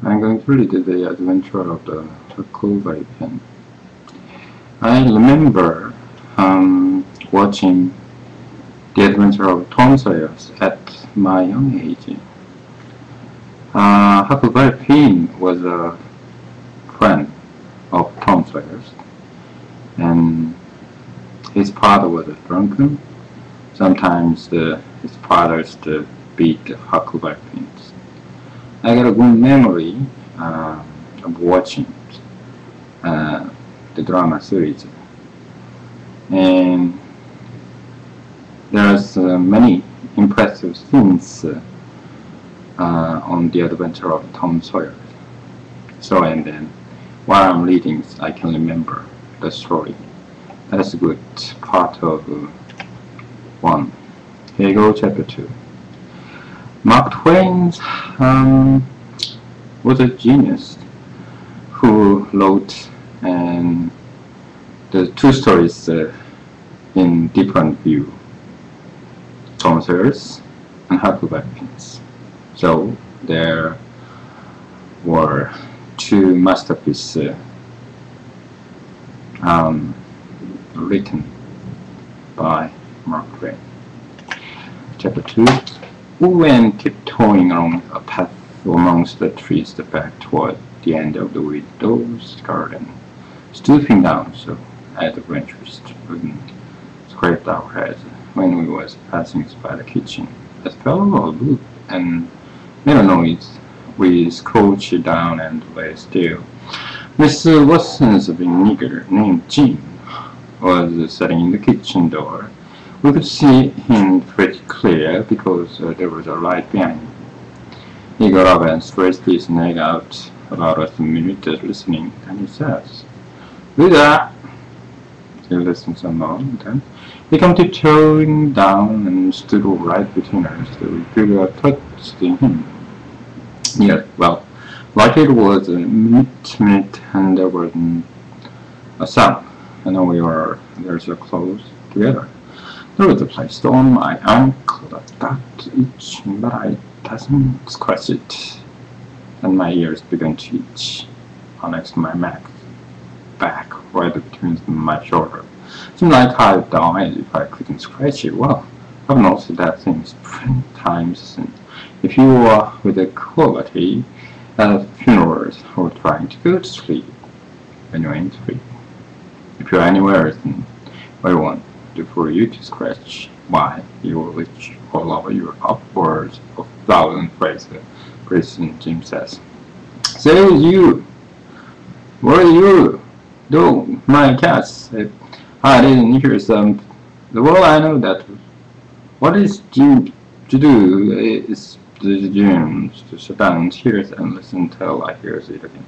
I'm going to read the adventure of the Huckleberry Finn. I remember watching the adventure of Tom Sawyer at my young age. Huckleberry Finn was a friend of Tom Sawyer's, and his father was a drunken. Sometimes his father's beat Huckleberry Finns. I got a good memory of watching the drama series, and there's many impressive scenes on the adventure of Tom Sawyer. So, and then while I'm reading, I can remember the story. That's a good part of 1. Here you go, chapter 2. Mark Twain was a genius who wrote the two stories in different view, Tom Sawyer's and Huckleberry Finn's. So there were two masterpieces written by Mark Twain. Chapter 2. We went tiptoeing along a path amongst the trees back toward the end of the widow's garden, stooping down so as the branches wouldn't scrape our heads when we was passing by the kitchen. It fell a loop and made a noise. We crouched down and lay still. Mr. Watson's big nigger named Jim was sitting in the kitchen door. We could see him pretty clear because there was a light behind him. He got up and stretched his neck out about a minute listening, and he says, "Do that." He listened some more, and then he came tiptoeing down and stood right between us. We could touch him. Yeah, well, like it was a minute, and there wasn't a sound, and we were there so close together. There was a plaster on my ankle that got itching, but I doesn't scratch it, and my ears began to itch next to my back, right between my shoulder. Seemed like I'd die if I couldn't scratch it. Well, I've noticed that things 20 times since. If you are with a quality at funerals or trying to go to sleep when you're in sleep, if you're anywhere then I want for you to scratch, why you will reach all over your upwards of 1,000 phrases. Christian Jim says, "Say you, what are you? Do my cats? I didn't hear some. Well, I know that. What is Jim to do is the Jim to sit down, hear it, and listen till I hear it again."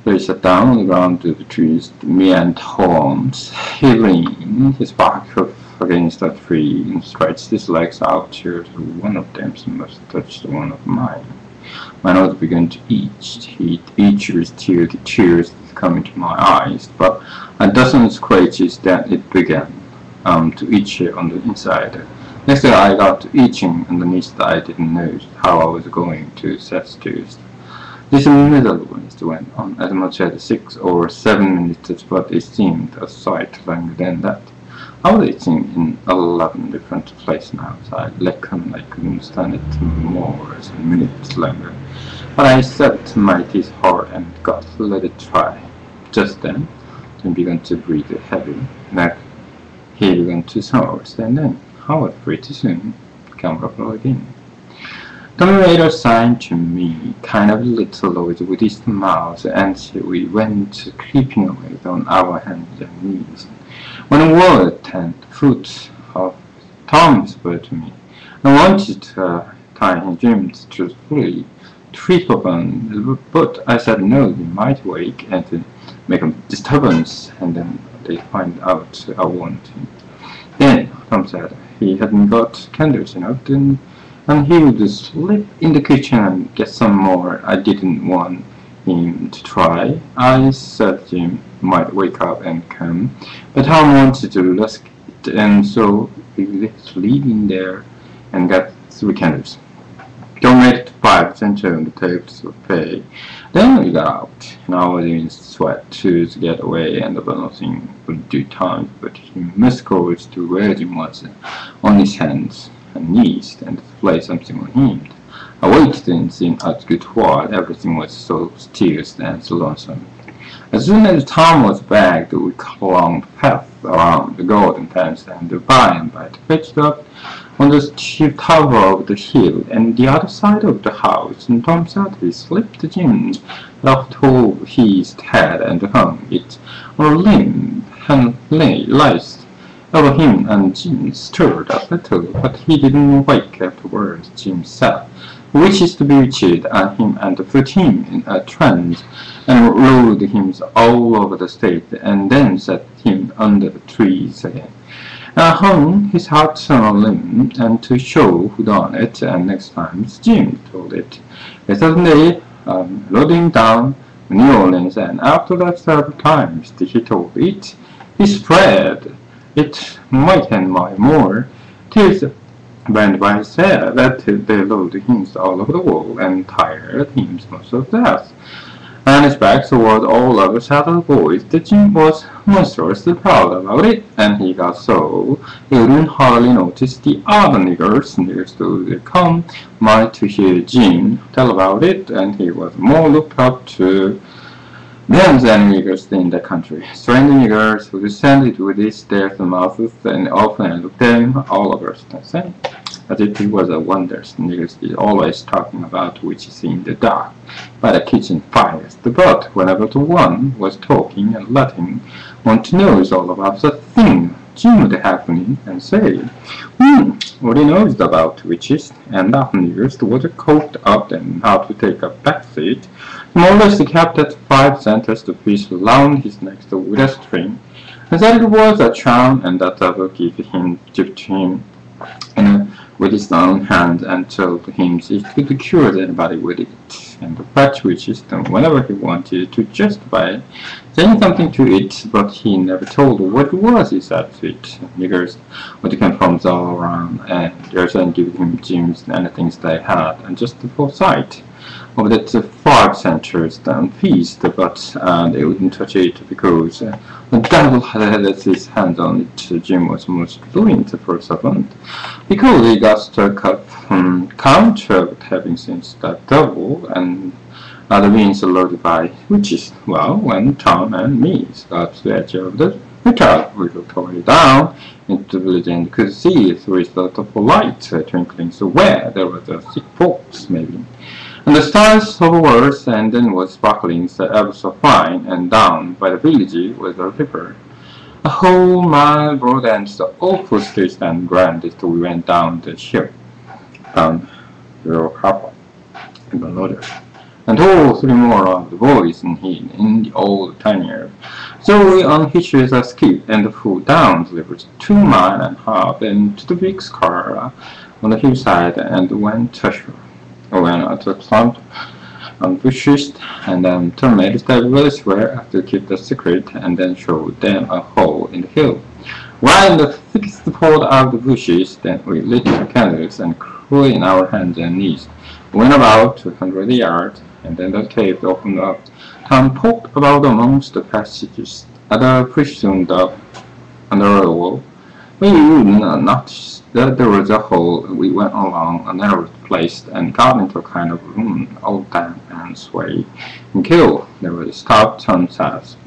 They sat down on the ground to the trees, me and Tom. He leaned his back up against a tree and stretched his legs out till one of them must touch one of mine. My nose began to itch. It itches till the tears come into my eyes, but a dozen scratches then it began to itch on the inside. Next day I got to itching underneath. I didn't know how I was going to set to. This middle one went on as much as 6 or 7 minutes, but it seemed a sight longer than that. I was itching in 11 different places now, so I reckoned I couldn't stand it more than minutes longer. But I set my teeth hard and got to let it try. Just then, Jim began to breathe heavy. Next, he began to snore, and then, how pretty soon, came up again. Tommy made a sign to me, kind of little with his mouth, and we went creeping away on our hands and knees. When a word 10 foot of Tom spoke to me, I wanted to tie Jim truthfully, trip upon, but I said no, they might wake and make a disturbance, and then they find out I want him. Then Tom said he hadn't got candles enough, and he would slip in the kitchen and get some more. I didn't want him to try. I said Jim might wake up and come, but Tom wanted to risk it, and so we slid in there and got 3 candles. donated 5 cents on the tapes of pay. Then we got out, and I was in sweat to get away, and nothing would do time, but he must go to where Jim was on his hands and knees and play something on him. I waited and seemed a good while. Everything was so still and so lonesome. As soon as Tom was back, we cut along the path around the golden fence and by and by fetched up on the steep tower of the hill and the other side of the house, and Tom suddenly slipped Jim off over his head and hung it on a limb and lay over him, and Jim stirred a little, but he didn't wake afterwards. Jim said, wishes to be cheated at him and put him in a trance, and rode him all over the state, and then set him under the trees again. Hung his hat on a limb, and to show who done it, and next time Jim told it. Yesterday, loading down New Orleans, and after that several times he told it, he spread it might and might more, till when by said that they loaded him all over the world and tired him most of death. And his back toward all of the saddle boys, the Jim was monstrously proud about it, and he got so he wouldn't hardly notice the other niggers to come might to hear Jim tell about it, and he was more looked up to than niggers in the country. Strange niggers who descended with his stairs and mouths, and often looked at him all over the same. As if he was a wonder, niggers is always talking about which is in the dark by the kitchen fires. But whenever the one was talking and letting one to know all about the thing, Jim would happen and say, what he knows about witches, and often niggers was cooked up and how to take a back seat. More or less he kept at 5 cents to fish round his neck with a string, and that it was a charm, and that I would give to him with his own hand, and told him he could cure anybody with it, and fetch witches whenever he wanted to, just by saying something to it, but he never told what it was he said to it. Niggers would come from all around, and there's and give him Jims and things they had, and just the foresight of that 5 cents feast, but they wouldn't touch it because the devil had his hand on it. Jim was most ruined for a second, because he got stuck up counter having since that devil, and other means loaded by witches. Well, when Tom and me got to the edge of the guitar, we looked all the way down into the village and could see through a lot of light twinkling, so where there was a sick folks maybe. And the stars of words and then was sparkling ever so fine, and down by the village was a river, a whole mile broad, and the awful streets and grandest. We went down the hill, down the harbor, and the loader, and 2 or 3 more of the boys in the old tanier. So we unhitched a skip and flew down the river 2 miles and a half, and to the big car on the hillside, and went ashore. When at the clump on bushes, and then terminated the village where to keep the secret, and then showed them a hole in the hill. While in the thickest part of the bushes, then we lit the candles and crew in our hands and knees. We went about 200 yards, and then the cave opened up. Tom poked about amongst the passages at a prison under the wall. We noticed that there was a hole. We went along a narrow place and got into a kind of room, all damp and sway and kill. There was a stop Tom says.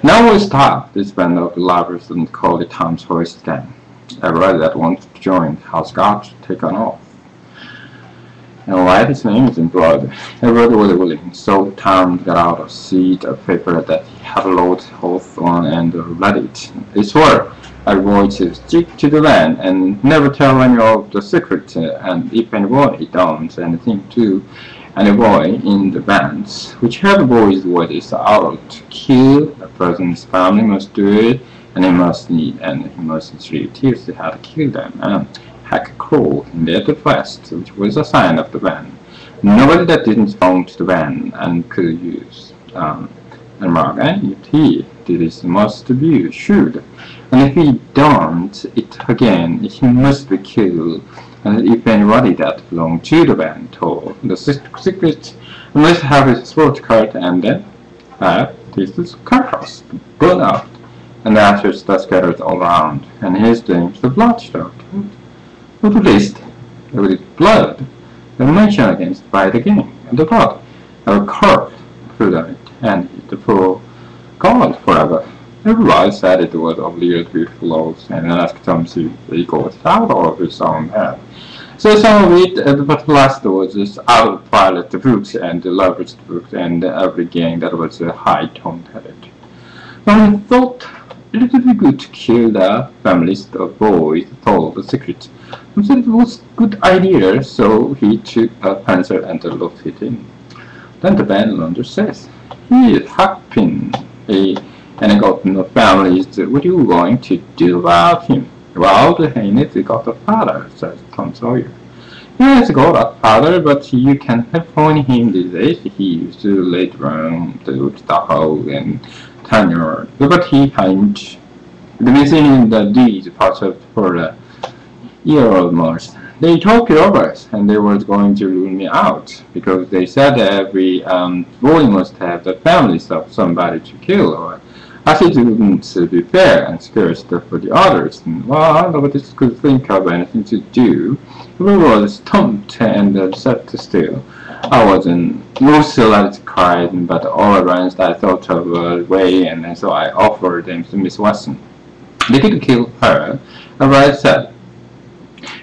Now we stopped this band of lovers and called it Tom's voice again. Everybody that wanted to join has got to take on off. And write his name is in blood. Everybody was willing, so Tom got out a sheet of paper that he had loaded off on and read it. He swore I'm going to stick to the land and never tell any of the secret, and if anybody does anything to any boy in the bands, whichever boy's word is out to kill, the person's family must do it, and he must need, and he must sleep till he had killed them, and hack a crow in their vest, which was a sign of the band. Nobody that didn't belong to the band and could use and mark, and if he did his must be shoot, and if he don't it again, he must be killed. And if anybody that belonged to the band told the secret, must have his throat cut and then have his carcass blown out, and the ashes that scattered all around, and his name's the bloodshot. But at least, with blood, the mention against by the gang, and the blood have a curve through it, and the poor God forever. Everybody said it was of little beautiful laws, and asked Tom to he got it out of his own head. So some of it, but the last was just out of the pilot, the books, and the lovers books, and every gang that was high-toned-headed. But I thought it would be good to kill the families of boys that told the secret. He said it was a good idea, so he took a pencil and looked it in. Then the bandlander says, he is happy, and got no families. What are you going to do about him? Well, the Haynes got a father, says Tom Sawyer. He has got a father, but you can have find him these days. He used to lay around the hole and tenure, but he hadn't been in these parts of for a year almost. They talked it over us, and they were going to rule me out because they said every boy must have the families of somebody to kill, or as it wouldn't be fair and scarce for the others. And, well, nobody could think of anything to do. We were stumped and set still. I wasn't mostly let it cry, but all around I thought of a way, and so I offered them to Miss Watson. They could kill her, and I said,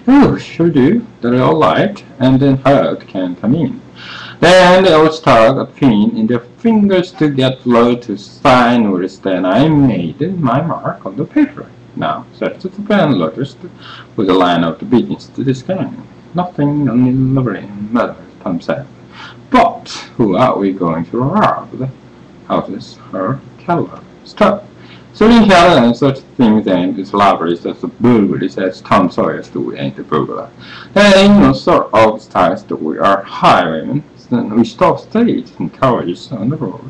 "Oh, sure do. They're all right," and then Hurt can come in. Then they all stuck a pin in their fingers to get blood to sign, whereas then I made my mark on the paper. Now, said to the bandloaders with a line of the business to this gang. Nothing only lovely and murder, Tom said. But who are we going to rob? The houses are Keller. Stop. Stealing cattle and such things and its robberies as a burglary, says Tom Sawyer's story ain't a burglar. There ain't no sort of style that we are highwaymen. Then we stop states and carriages on the road.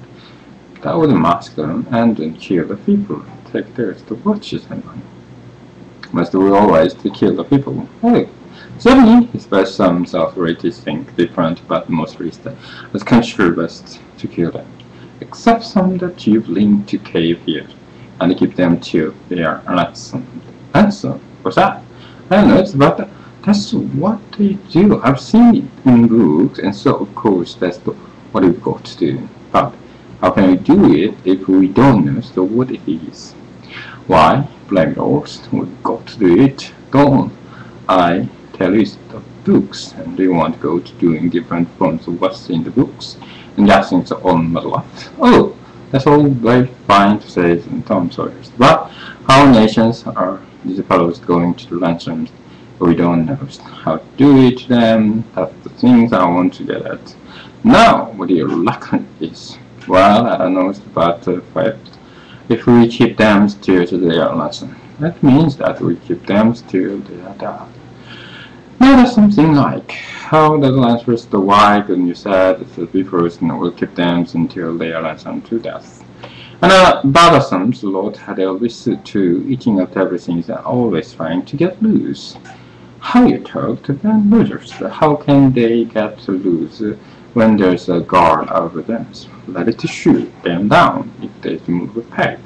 That would mask them and then kill the people. Take theirs to watches and money. Must we always to kill the people? Hey, certainly, especially some self-rated think different, but mostly it's considered best to kill them. Except some that you've linked to cave here, and keep them till they are ransomed. Ransom? What's that? I don't know, it's about that. That's what they do. I've seen it in books, and so of course that's what we've got to do. But how can we do it if we don't know what it is? Why, blame yours, we've got to do it. Don't I tell you the books, and they want to go to doing different forms of what's in the books, and guessing so on my life. Oh, that's all very fine to say in Tom Sawyer's. But how nations are these fellows going to the ransoms? We don't know how to do it to them. That's the things I want to get at. Now, what your luck is? Well, I don't know about the fact. If we keep them still to their ransom, that means that we keep them still they are dead. Now there's something like how that answers the why, and you said that the person will keep them until they are ransomed to death. And bothersome Lord had always to eating up everything and always trying to get loose. How you talk to them losers? How can they get loose when there's a guard over them? Let it shoot them down if they move a peg.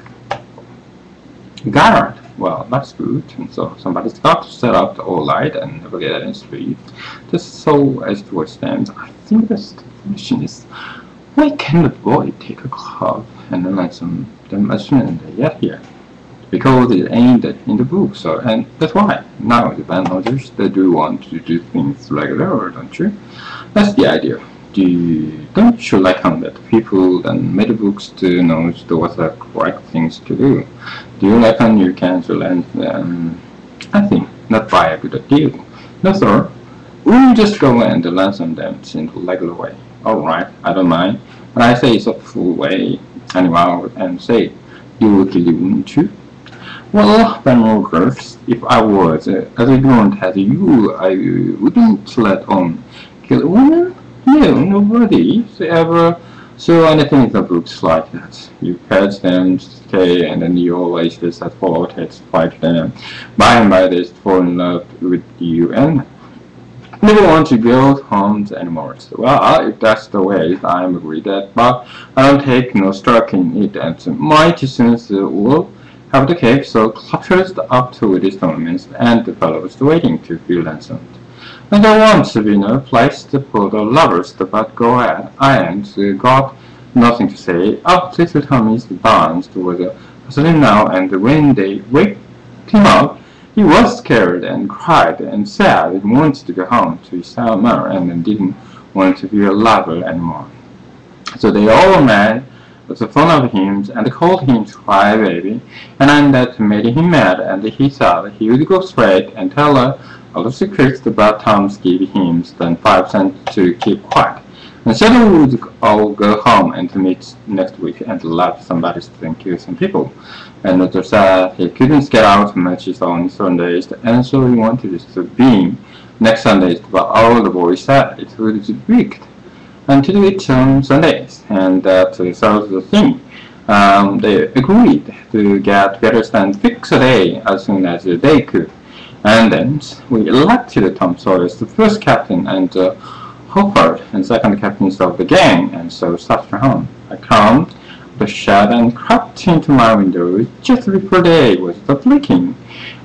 Guard? Well, that's good. And so somebody's got to set up the all light and never get any street. Just so as it was stands, I think the question is, why can't the boy take a club and then let them as soon as they get here? Because it ain't in the book, so and that's why. Now the bandholders, they do want to do things regular, don't you? That's the idea. Don't you like that people then made the books to know what the correct things to do? Do you like you cancel and I think not buy a good deal? No sir. We'll just go and ransom them in the regular way. Alright, I don't mind. But I say it's a full way anyway and say you will kill you too. Well, bandholders, if I was as ignorant as you, I wouldn't let on kill a woman. No, nobody ever saw anything in the books like that. You catch them, stay, and then you always just at fault, fight them. By and by they fall in love with you, and I never want to build homes anymore. So, well, if that's the way, I agree that, but I don't take no stock in it, and might soon will have the cave so cluttered up to these tournaments and the fellows waiting to be ransomed. And there wants to be no place for the lovers, but go ahead. I ain't got nothing to say. Oh, little Tommy's danced was asleep now, and when they waked him up, he was scared and cried and said he wanted to go home to his summer and didn't want to be a lover anymore. So they all made fun of him and called him Cry Baby, and that made him mad, and he thought he would go straight and tell her all the secrets about Tom's gave him then 5 cents to keep quiet. And so they would all go home and meet next week and laugh somebody and kill some people. And Dr. said he couldn't get out much on Sundays, and so he wanted to be next Sundays, but all the boys said it would be wicked and to do it on Sundays, and that solved the thing. They agreed to get together and fix a day as soon as they could. And then we elected Tom Sawyer as the first captain and Hopper and second captains of the gang, and so started home. I climbed the shed and crept into my window just before day was blinking.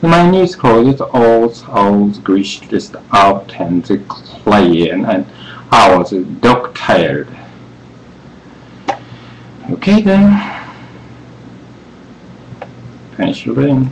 And my knees closed, all greased out and clean, and I was dog tired. Okay then. Finish your reading.